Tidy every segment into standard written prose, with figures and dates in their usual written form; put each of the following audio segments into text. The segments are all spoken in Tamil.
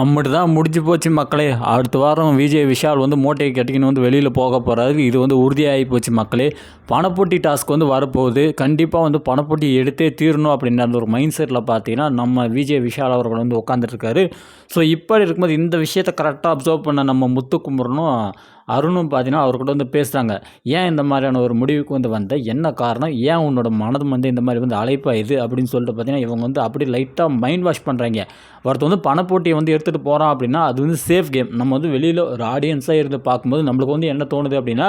அம்மிட்டு தான் முடிஞ்சு போச்சு மக்களே. அடுத்த வாரம் விஜய் விஷால் வந்து மூட்டையை கட்டிக்கின்னு வந்து வெளியில் போக போகிறாரு. இது வந்து உறுதியாகி போச்சு மக்களே. பணப்போட்டி டாஸ்க் வந்து வரப்போகுது. கண்டிப்பாக வந்து பணப்போட்டி எடுத்தே தீரணும் அப்படின்ற அந்த ஒரு மைண்ட் செட்டில் பார்த்தீங்கன்னா நம்ம விஜய் விஷால் அவர்கள் வந்து உட்காந்துட்ருக்காரு. ஸோ இப்படி இருக்கும்போது இந்த விஷயத்தை கரெக்டாக அப்சர்வ் பண்ண நம்ம முத்துக்குமரனும் அருணும் பார்த்தீங்கன்னா அவர்கிட்ட வந்து பேசுகிறாங்க. ஏன் இந்த மாதிரியான ஒரு முடிவுக்கு வந்து வந்த, என்ன காரணம், ஏன் உன்னோட மனதும் வந்து இந்த மாதிரி வந்து அழைப்பாயுது அப்படின்னு சொல்லிட்டு பார்த்தீங்கன்னா இவங்க வந்து அப்படி லைட்டாக மைண்ட் வாஷ் பண்ணுறாங்க. ஒருத்தர் வந்து பணப்போட்டியை வந்து எடுத்துகிட்டு போகிறான் அப்படின்னா அது வந்து சேஃப் கேம். நம்ம வந்து வெளியில் ஒரு ஆடியன்ஸாக இருந்து பார்க்கும்போது நம்மளுக்கு வந்து என்ன தோணுது அப்படின்னா,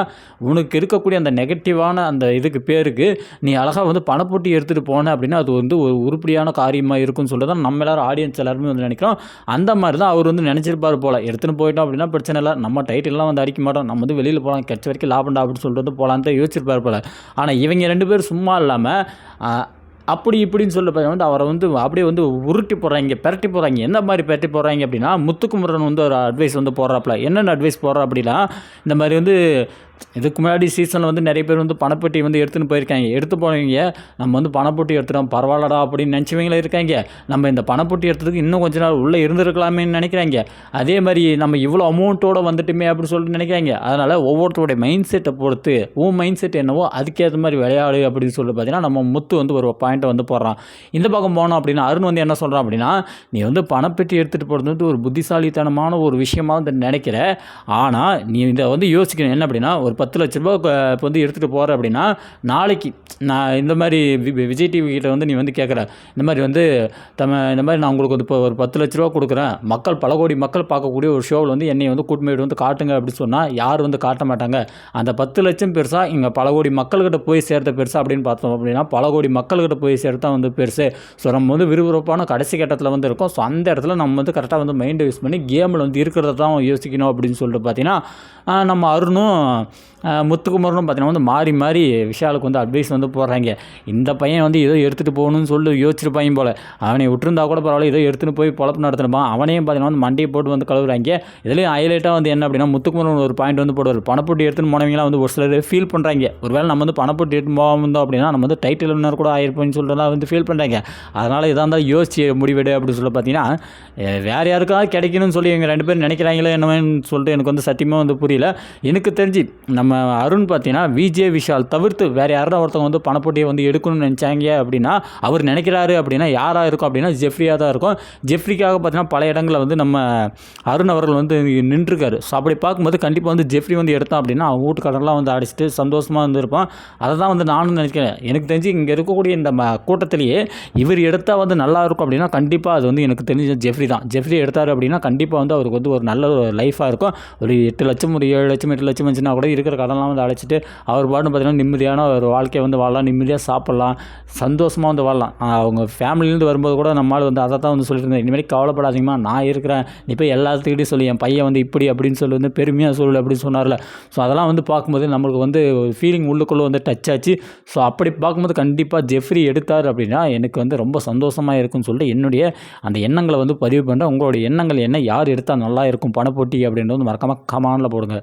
உனக்கு இருக்கக்கூடிய அந்த நெகட்டிவான அந்த இதுக்கு பேருக்கு நீ அழகாக வந்து பணப்போட்டி எடுத்துகிட்டு போன அப்படின்னா அது வந்து ஒரு உருப்படியான காரியமாக இருக்குன்னு சொல்லிட்டு தான் நம்ம எல்லோரும் ஆடியன்ஸ் எல்லாருமே வந்து நினைக்கிறோம். அந்த மாதிரி தான் அவர் வந்து நினச்சிருப்பார் போல். எடுத்துகிட்டு போயிட்டோம் அப்படின்னா பிரச்சனை இல்லை, நம்ம டைட்டில்லாம் வந்து அடிக்க மாட்டோம், நம்ம வந்து வெளியில் போகலாம், கெட்ட வரைக்கும் லாபண்டா அப்படின்னு சொல்லிட்டு வந்து போகலான்னு தான் யோசிச்சிருப்பார் போல். ஆனால் இவங்க 2 பேரும் சும்மா இல்லாமல் அப்படி இப்படின்னு சொல்ல வந்து அவரை வந்து அப்படியே வந்து உருட்டி போடுறாங்க, பெரட்டி போடுறாங்க. என்ன மாதிரி பெரட்டி போடுறாங்க அப்படின்னா, முத்துக்குமரன் வந்து ஒரு அட்வைஸ் வந்து போடுறாப்புல. என்னென்ன அட்வைஸ் போடுறா அப்படின்னா, இந்த மாதிரி வந்து இதுக்கு முன்னாடி சீசனில் வந்து நிறைய பேர் வந்து பணப்பெட்டி வந்து எடுத்துன்னு போயிருக்காங்க. எடுத்து போனவங்க நம்ம வந்து பணப்பொட்டி எடுத்துட்டோம் பரவாயில்லடா அப்படின்னு நினச்சவங்களும் இருக்காங்க. நம்ம இந்த பணப்பொட்டி எடுத்ததுக்கு இன்னும் கொஞ்ச நாள் உள்ளே இருந்திருக்கலாமேன்னு நினைக்கிறாங்க. அதே மாதிரி நம்ம இவ்வளோ அமௌண்ட்டோடு வந்துட்டுமே அப்படின்னு சொல்லிட்டு நினைக்கிறாங்க. அதனால் ஒவ்வொருத்தருடைய மைண்ட் செட்டை பொறுத்து உன் மைண்ட் செட் என்னவோ அதுக்கேற்ற மாதிரி விளையாடு அப்படின்னு சொல்லி பார்த்தீங்கன்னா நம்ம முத்து வந்து ஒரு பாயிண்ட்டை வந்து போடுறான். இந்த பக்கம் போனோம் அப்படின்னா அருண் வந்து என்ன சொல்கிறான் அப்படின்னா, நீ வந்து பணப்பெட்டி எடுத்துகிட்டு போகிறது வந்து ஒரு புத்திசாலித்தனமான ஒரு விஷயமாக வந்து நினைக்கிற. ஆனால் நீ இதை வந்து யோசிக்கணும். என்ன அப்படின்னா, ஒரு 10 லட்ச ரூபா இப்போ வந்து எடுத்துகிட்டு போகிற அப்படின்னா நாளைக்கு நான் இந்த மாதிரி விஜய் டிவி கிட்ட வந்து நீ வந்து கேட்குற, இந்த மாதிரி வந்து இந்த மாதிரி நான் உங்களுக்கு வந்து இப்போ ஒரு 10 லட்ச ரூபா கொடுக்குறேன், மக்கள் பல கோடி மக்கள் பார்க்கக்கூடிய ஒரு ஷோவில் வந்து என்னை வந்து கூட்டுமையிட்டு வந்து காட்டுங்க அப்படின்னு சொன்னால் யார் வந்து காட்ட மாட்டாங்க. அந்த 10 லட்சம் பெருசாக இங்கே பல கோடி மக்கள்கிட்ட போய் சேர்த்த பெருசாக அப்படின்னு பார்த்தோம் அப்படின்னா பல கோடி மக்கள்கிட்ட போய் சேர்த்தா வந்து பெருசு. ஸோ நம்ம வந்து விறுவிறுப்பான கடைசி கட்டத்தில் வந்து இருக்கோம். ஸோ அந்த இடத்துல நம்ம வந்து கரெக்டாக வந்து மைண்டை யூஸ் பண்ணி கேமில் வந்து இருக்கிறத தான் யோசிக்கணும் அப்படின்னு சொல்லிட்டு பார்த்தீங்கன்னா நம்ம அருணும் முத்துக்குமரனும் பார்த்தீங்கன்னா வந்து மாறி மாறி விஷாலுக்கு வந்து அட்வைஸ் வந்து போடுறாங்க. இந்த பையன் வந்து ஏதோ எடுத்துகிட்டு போகணும்னு சொல்லி யோசிச்சிருப்பாங்க போல். அவனை விட்டுருந்தா கூட பரவாயில்ல, ஏதோ எடுத்துகிட்டு போய் பொழப்பு நடத்தினப்பான். அவனையும் பார்த்தீங்கன்னா வந்து மண்டையை போட்டு வந்து கழுவுறாங்க. இதுலேயும் ஹைலைட்டாக வந்து என்ன அப்படின்னா முத்துக்குமரன் ஒரு பாயிண்ட் வந்து போடுவார். பணப்பொட்டி எடுத்துன்னு போனவங்களாம் வந்து ஒரு சிலர் ஃபீல் பண்ணுறாங்க. ஒருவேளை நம்ம வந்து பணப்பொட்டி எடுத்து போகாமல் அப்படின்னா நம்ம வந்து டைட்டில் வின்னர் கூட ஆயிருப்போம்னு சொல்லிட்டுலாம் வந்து ஃபீல் பண்ணுறாங்க. அதனால் இதாக இருந்தால் யோசிச்சு முடிவெடு அப்படின்னு சொல்லி பார்த்தீங்கன்னா வேறு யாருக்காவது கிடைக்கணும்னு சொல்லி எங்கள் 2 பேரும் நினைக்கிறாங்களே என்னவேன்னு சொல்லிட்டு எனக்கு வந்து சத்தியமாக வந்து புரியல. எனக்கு தெரிஞ்சு நம்ம அருண் பார்த்தீங்கன்னா விஜய் விஷால் தவிர்த்து வேறு யாரும் ஒருத்தவங்க வந்து பணப்போட்டியை வந்து எடுக்கணும்னு நினச்சாங்க அப்படின்னா அவர் நினைக்கிறாரு அப்படின்னா யாராக இருக்கும் அப்படின்னா ஜெஃப்ரியாக தான் இருக்கும். ஜெஃப்ரிக்காக பார்த்தீங்கன்னா பல இடங்களில் வந்து நம்ம அருண் அவர்கள் வந்து நின்றுருக்காரு. ஸோ அப்படி பார்க்கும்போது கண்டிப்பாக வந்து ஜெஃப்ரி வந்து எடுத்தான் அப்படின்னா அவன் வீட்டுக்கடன்லாம் வந்து அடிச்சுட்டு சந்தோஷமாக வந்து இருப்பான். அதை தான் வந்து நானும் நினைக்கிறேன். எனக்கு தெரிஞ்சு இங்கே இருக்கக்கூடிய இந்த கூட்டத்திலேயே இவர் எடுத்தால் வந்து நல்லா இருக்கும் அப்படின்னா கண்டிப்பாக அது வந்து எனக்கு தெரிஞ்ச ஜெஃப்ரி தான். ஜெஃப்ரி எடுத்தார் அப்படின்னா கண்டிப்பாக வந்து அவருக்கு வந்து ஒரு நல்ல லைஃபாக இருக்கும். ஒரு 8 லட்சம் ஒரு 7 லட்சம் 8 லட்சம் வந்துச்சுன்னா கூட இருக்கிற கடன்லாம் வந்து அழைச்சிட்டு அவர் பாட்டு பார்த்தீங்கன்னா நிம்மதியான ஒரு வாழ்க்கையை வந்து வாழலாம், நிம்மதியாக சாப்பிட்லாம், சந்தோஷமாக வந்து வாழலாம். அவங்க ஃபேமிலியிலேருந்து வரும்போது கூட நம்மளால் வந்து அதை தான் வந்து சொல்லிட்டு இருந்தேன். இனிமேல் கவலைப்படாதீங்கம்மா, நான் இருக்கிறேன், நீ போய் எல்லாத்துக்கிட்டையும் சொல்லி என் பையன் வந்து இப்படி அப்படின்னு சொல்லி வந்து பெருமையாக சொல்லு அப்படின்னு சொன்னார்ல. ஸோ அதெல்லாம் வந்து பார்க்கும்போது நம்மளுக்கு வந்து ஃபீலிங் உள்ளுக்குள்ளே வந்து டச் ஆச்சு. ஸோ அப்படி பார்க்கும்போது கண்டிப்பாக ஜெஃப்ரி எடுத்தார் அப்படின்னா எனக்கு வந்து ரொம்ப சந்தோஷமாக இருக்குன்னு சொல்லிட்டு என்னுடைய அந்த எண்ணங்களை வந்து பதிவு பண்ணுறேன். உங்களுடைய எண்ணங்கள் என்ன, யார் எடுத்தால் நல்லா இருக்கும் பணப்போட்டி அப்படின்றது வந்து மறக்காமல் கமெண்டில் போடுங்க.